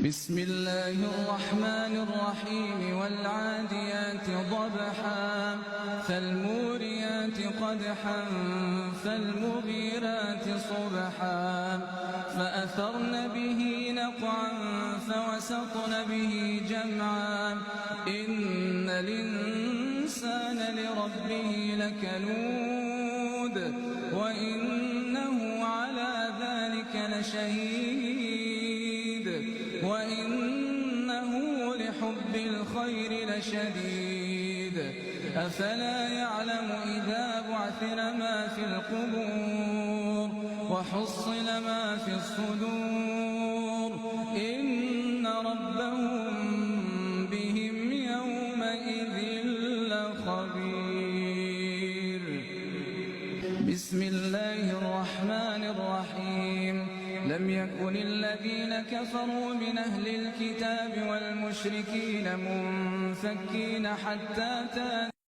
بسم الله الرحمن الرحيم والعاديات ضبحا فالموريات قدحا فالمغيرات صبحا فأثرن به نقعا فوسطن به جمعا إن الإنسان لربه لكنود وإنه على ذلك لشهيد وإنه لحب الخير لشديد أفلا يعلم إذا بعثر ما في القبور وحصل ما في الصدور إن ربهم بهم يومئذ لخبير. بسم الله الرحمن الرحيم. لم يكن الذين كفروا من أهل الكتاب والمشركين منفكين حتى